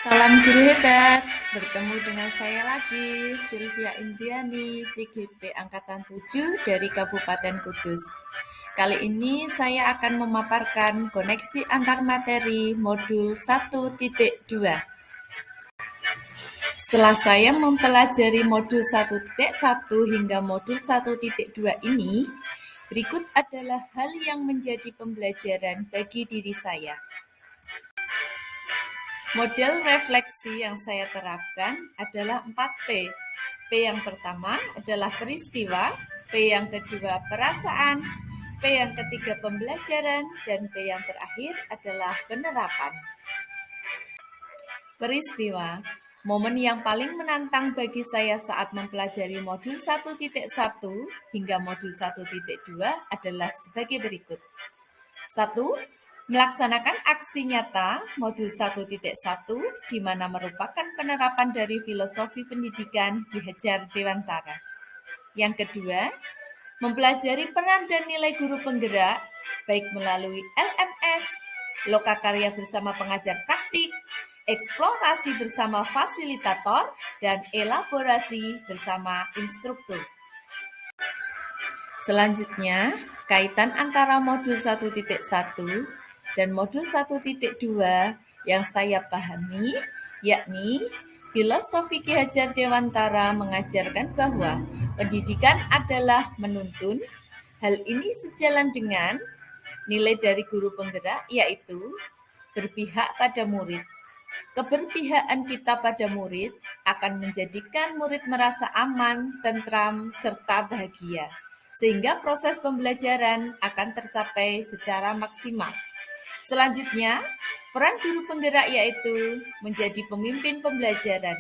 Salam guru hebat, bertemu dengan saya lagi, Sylvia Indriani, CGP Angkatan 7 dari Kabupaten Kudus. Kali ini saya akan memaparkan koneksi antar materi modul 1.2. Setelah saya mempelajari modul 1.1 hingga modul 1.2 ini, berikut adalah hal yang menjadi pembelajaran bagi diri saya. Model refleksi yang saya terapkan adalah 4P. P yang pertama adalah peristiwa, P yang kedua perasaan, P yang ketiga pembelajaran, dan P yang terakhir adalah penerapan. Peristiwa, momen yang paling menantang bagi saya saat mempelajari modul 1.1 hingga modul 1.2 adalah sebagai berikut. 1. Melaksanakan aksi nyata modul 1.1 di mana merupakan penerapan dari filosofi pendidikan Ki Hajar Dewantara. Yang kedua, mempelajari peran dan nilai guru penggerak baik melalui LMS, lokakarya bersama pengajar praktik, eksplorasi bersama fasilitator, dan elaborasi bersama instruktur. Selanjutnya, kaitan antara modul 1.1 dan modul 1.2 yang saya pahami, yakni filosofi Ki Hajar Dewantara mengajarkan bahwa pendidikan adalah menuntun. Hal ini sejalan dengan nilai dari guru penggerak, yaitu berpihak pada murid. Keberpihakan kita pada murid akan menjadikan murid merasa aman, tentram, serta bahagia, sehingga proses pembelajaran akan tercapai secara maksimal. Selanjutnya, peran guru penggerak yaitu menjadi pemimpin pembelajaran.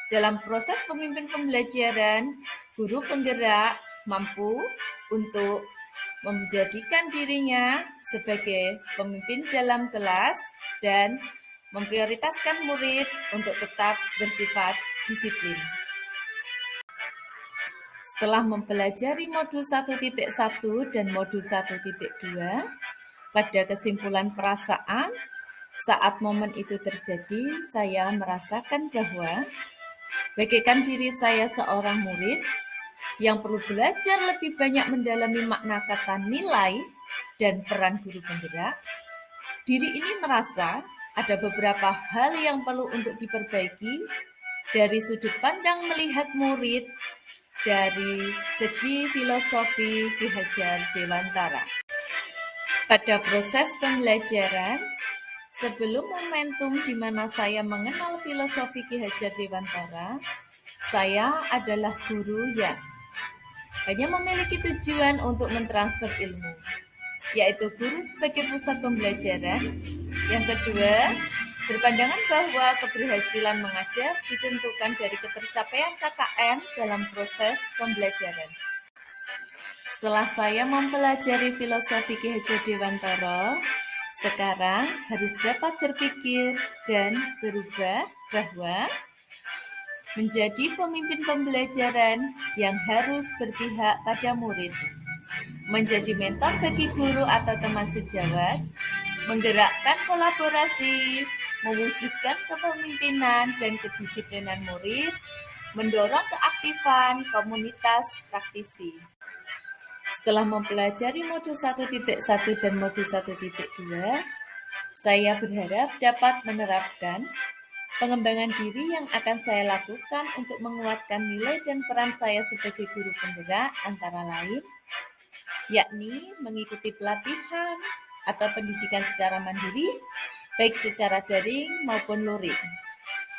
Dalam proses pemimpin pembelajaran, guru penggerak mampu untuk menjadikan dirinya sebagai pemimpin dalam kelas dan memprioritaskan murid untuk tetap bersifat disiplin. Setelah mempelajari modul 1.1 dan modul 1.2, pada kesimpulan perasaan, saat momen itu terjadi, saya merasakan bahwa bagaikan diri saya seorang murid yang perlu belajar lebih banyak mendalami makna kata nilai dan peran guru penggerak, diri ini merasa ada beberapa hal yang perlu untuk diperbaiki dari sudut pandang melihat murid dari segi filosofi Ki Hajar Dewantara. Pada proses pembelajaran, sebelum momentum di mana saya mengenal filosofi Ki Hajar Dewantara, saya adalah guru yang hanya memiliki tujuan untuk mentransfer ilmu, yaitu guru sebagai pusat pembelajaran. Yang kedua, berpandangan bahwa keberhasilan mengajar ditentukan dari ketercapaian KKM dalam proses pembelajaran. Setelah saya mempelajari filosofi Ki Hajar Dewantara, sekarang harus dapat berpikir dan berubah bahwa menjadi pemimpin pembelajaran yang harus berpihak pada murid, menjadi mentor bagi guru atau teman sejawat, menggerakkan kolaborasi, mewujudkan kepemimpinan dan kedisiplinan murid, mendorong keaktifan komunitas praktisi. Setelah mempelajari modul 1.1 dan modul 1.2, saya berharap dapat menerapkan pengembangan diri yang akan saya lakukan untuk menguatkan nilai dan peran saya sebagai guru penggerak antara lain, yakni mengikuti pelatihan atau pendidikan secara mandiri, baik secara daring maupun luring,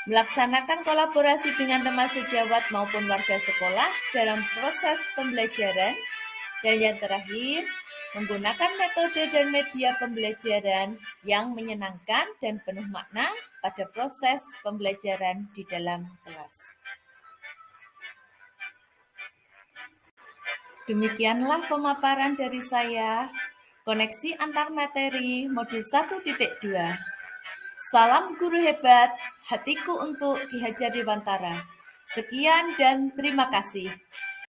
melaksanakan kolaborasi dengan teman sejawat maupun warga sekolah dalam proses pembelajaran, dan yang terakhir, menggunakan metode dan media pembelajaran yang menyenangkan dan penuh makna pada proses pembelajaran di dalam kelas. Demikianlah pemaparan dari saya, koneksi antar materi modul 1.2. Salam guru hebat, hatiku untuk Ki Hajar Dewantara. Sekian dan terima kasih.